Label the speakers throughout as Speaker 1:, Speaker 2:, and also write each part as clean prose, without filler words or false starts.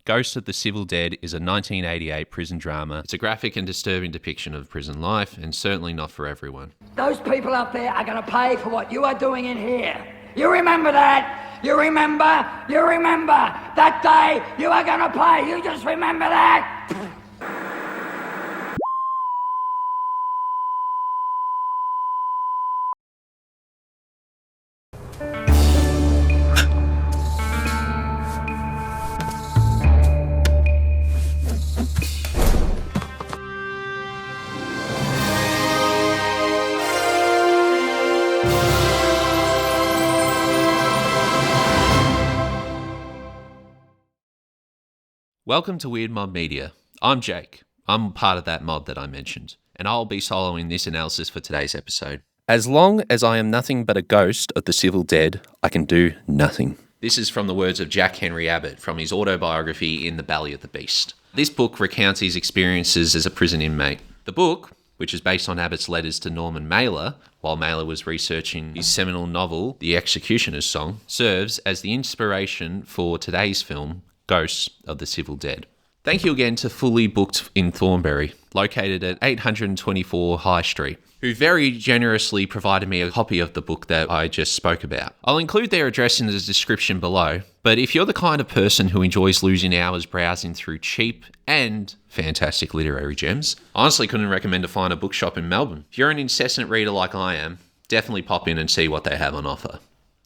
Speaker 1: Ghost of the Civil Dead is a 1988 prison drama. It's a graphic and disturbing depiction of prison life, and certainly not for everyone.
Speaker 2: Those people up there are going to pay for what you are doing in here. You remember that? You remember? You remember? That day, you are going to pay. You just remember that?
Speaker 1: Welcome to Weird Mob Media. I'm Jake. I'm part of that mob that I mentioned, and I'll be soloing this analysis for today's episode. As long as I am nothing but a ghost of the civil dead, I can do nothing. This is from the words of Jack Henry Abbott from his autobiography In the Belly of the Beast. This book recounts his experiences as a prison inmate. The book, which is based on Abbott's letters to Norman Mailer, while Mailer was researching his seminal novel, The Executioner's Song, serves as the inspiration for today's film, Ghosts of the Civil Dead. Thank you again to Fully Booked in Thornbury, located at 824 High Street, who very generously provided me a copy of the book that I just spoke about. I'll include their address in the description below, but if you're the kind of person who enjoys losing hours browsing through cheap and fantastic literary gems, I honestly couldn't recommend a finer bookshop in Melbourne. If you're an incessant reader like I am, definitely pop in and see what they have on offer.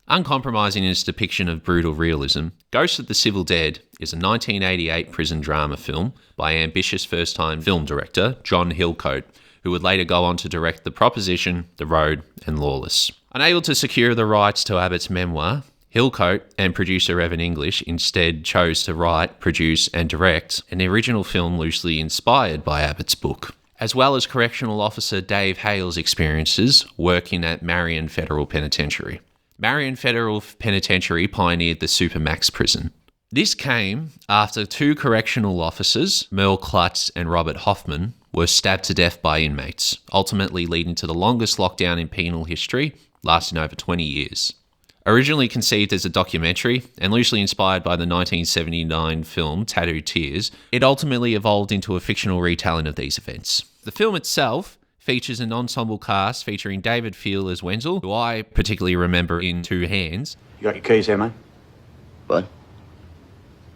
Speaker 1: Uncompromising in its depiction of brutal realism, Ghost of the Civil Dead is a 1988 prison drama film by ambitious first-time film director John Hillcoat, who would later go on to direct The Proposition, The Road, and Lawless. Unable to secure the rights to Abbott's memoir, Hillcoat and producer Evan English instead chose to write, produce, and direct an original film loosely inspired by Abbott's book, as well as correctional officer Dave Hale's experiences working at Marion Federal Penitentiary. Marion Federal Penitentiary pioneered the Supermax prison. This came after two correctional officers, Merle Klutz and Robert Hoffman, were stabbed to death by inmates, ultimately leading to the longest lockdown in penal history, lasting over 20 years. Originally conceived as a documentary and loosely inspired by the 1979 film Tattooed Tears, it ultimately evolved into a fictional retelling of these events. The film itself features an ensemble cast featuring David Field as Wenzel, who I particularly remember in Two Hands.
Speaker 3: You got your keys here, mate?
Speaker 4: What?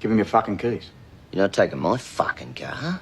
Speaker 3: Give him your fucking keys.
Speaker 4: You're not taking my fucking car?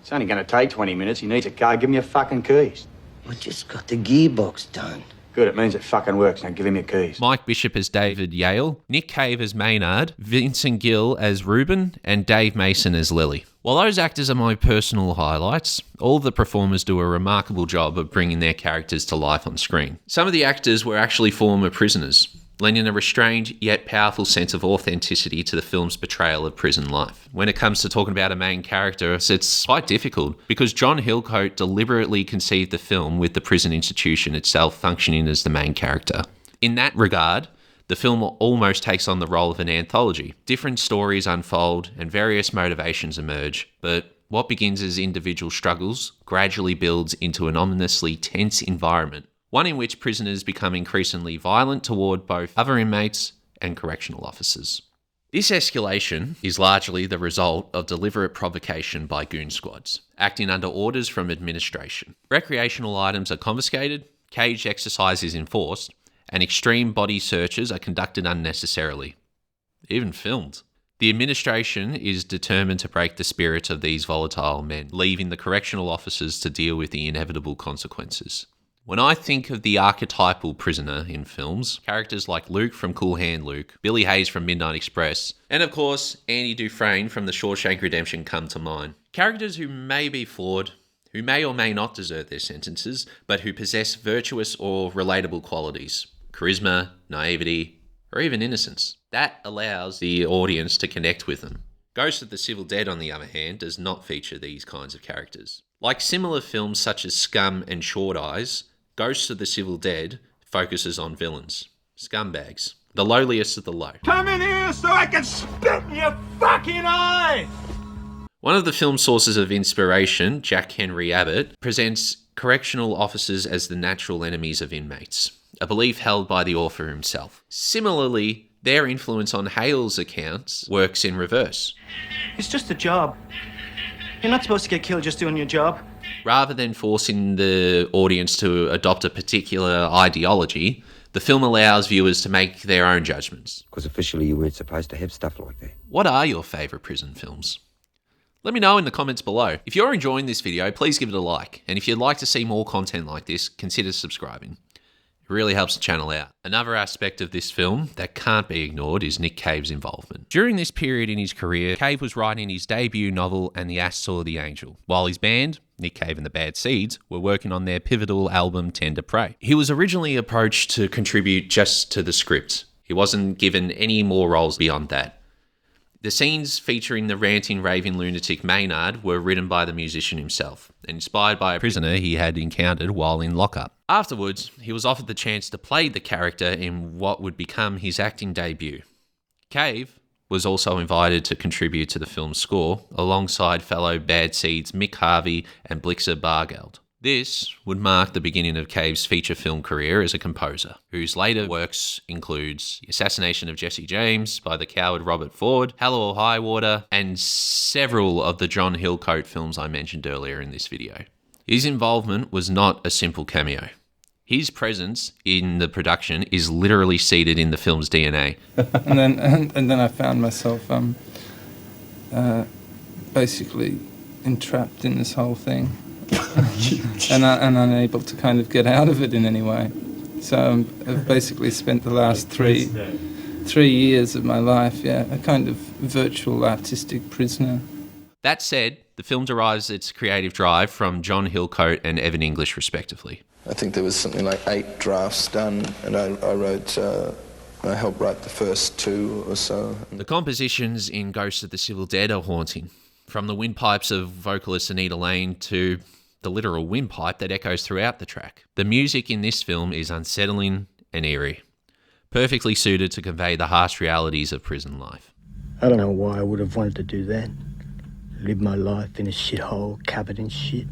Speaker 3: It's only going to take 20 minutes. He needs a car. Give him your fucking keys.
Speaker 4: We just got the gearbox done.
Speaker 3: Good, it means it fucking works. Now give him your keys.
Speaker 1: Mike Bishop as David Yale, Nick Cave as Maynard, Vincent Gil as Reuben, and Dave Mason as Lily. While those actors are my personal highlights, all of the performers do a remarkable job of bringing their characters to life on screen. Some of the actors were actually former prisoners, lending a restrained yet powerful sense of authenticity to the film's portrayal of prison life. When it comes to talking about a main character, it's quite difficult because John Hillcoat deliberately conceived the film with the prison institution itself functioning as the main character. In that regard, the film almost takes on the role of an anthology. Different stories unfold and various motivations emerge, but what begins as individual struggles gradually builds into an ominously tense environment, one in which prisoners become increasingly violent toward both other inmates and correctional officers. This escalation is largely the result of deliberate provocation by goon squads, acting under orders from administration. Recreational items are confiscated, caged exercise is enforced, and extreme body searches are conducted unnecessarily, even filmed. The administration is determined to break the spirit of these volatile men, leaving the correctional officers to deal with the inevitable consequences. When I think of the archetypal prisoner in films, characters like Luke from Cool Hand Luke, Billy Hayes from Midnight Express, and of course, Andy Dufresne from The Shawshank Redemption come to mind. Characters who may be flawed, who may or may not deserve their sentences, but who possess virtuous or relatable qualities. Charisma, naivety, or even innocence. That allows the audience to connect with them. Ghost of the Civil Dead, on the other hand, does not feature these kinds of characters. Like similar films such as Scum and Short Eyes, Ghost of the Civil Dead focuses on villains, scumbags, the lowliest of the low.
Speaker 5: Come in here so I can spit in your fucking eye!
Speaker 1: One of the film's sources of inspiration, Jack Henry Abbott, presents correctional officers as the natural enemies of inmates, a belief held by the author himself. Similarly, Their influence on Hale's accounts works in reverse.
Speaker 6: It's just a job. You're not supposed to get killed just doing your job.
Speaker 1: Rather than forcing the audience to adopt a particular ideology, the film allows viewers to make their own judgments.
Speaker 7: Because officially you weren't supposed to have stuff like that.
Speaker 1: What are your favourite prison films? Let me know in the comments below. If you're enjoying this video, please give it a like. And if you'd like to see more content like this, consider subscribing. It really helps the channel out. Another aspect of this film that can't be ignored is Nick Cave's involvement. During this period in his career, Cave was writing his debut novel And the Ass Saw the Angel, while his band, Nick Cave and the Bad Seeds, were working on their pivotal album Tender Prey. He was originally approached to contribute just to the script. He wasn't given any more roles beyond that. The scenes featuring the ranting, raving lunatic Maynard were written by the musician himself, and inspired by a prisoner he had encountered while in lockup. Afterwards, he was offered the chance to play the character in what would become his acting debut. Cave was also invited to contribute to the film's score, alongside fellow Bad Seeds Mick Harvey and Blixer Bargeld. This would mark the beginning of Cave's feature film career as a composer, whose later works includes The Assassination of Jesse James by the coward Robert Ford, Hell or High Water, and several of the John Hillcoat films I mentioned earlier in this video. His involvement was not a simple cameo. His presence in the production is literally seated in the film's DNA.
Speaker 8: and then I found myself basically entrapped in this whole thing. and unable to kind of get out of it in any way. So I've basically spent the last three years of my life, a kind of virtual artistic prisoner.
Speaker 1: That said, the film derives its creative drive from John Hillcoat and Evan English, respectively.
Speaker 9: I think there was something like 8 drafts done, and I helped write the first 2 or so.
Speaker 1: The compositions in Ghosts of the Civil Dead are haunting, from the windpipes of vocalist Anita Lane to the literal windpipe that echoes throughout the track. The music in this film is unsettling and eerie, perfectly suited to convey the harsh realities of prison life.
Speaker 10: I don't know why I would have wanted to do that. Live my life in a shithole covered in shit.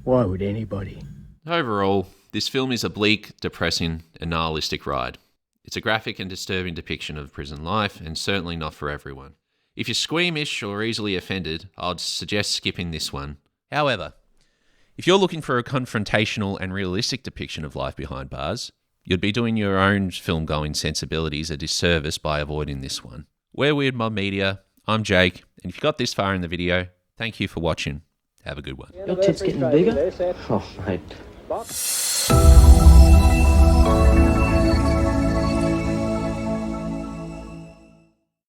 Speaker 10: Why would anybody?
Speaker 1: Overall, this film is a bleak, depressing, and nihilistic ride. It's a graphic and disturbing depiction of prison life, and certainly not for everyone. If you're squeamish or easily offended, I'd suggest skipping this one. However, if you're looking for a confrontational and realistic depiction of life behind bars, you'd be doing your own film-going sensibilities a disservice by avoiding this one. We're Weird Mob Media. I'm Jake, and if you got this far in the video, thank you for watching. Have a good one.
Speaker 4: Your tits getting bigger? Oh, mate.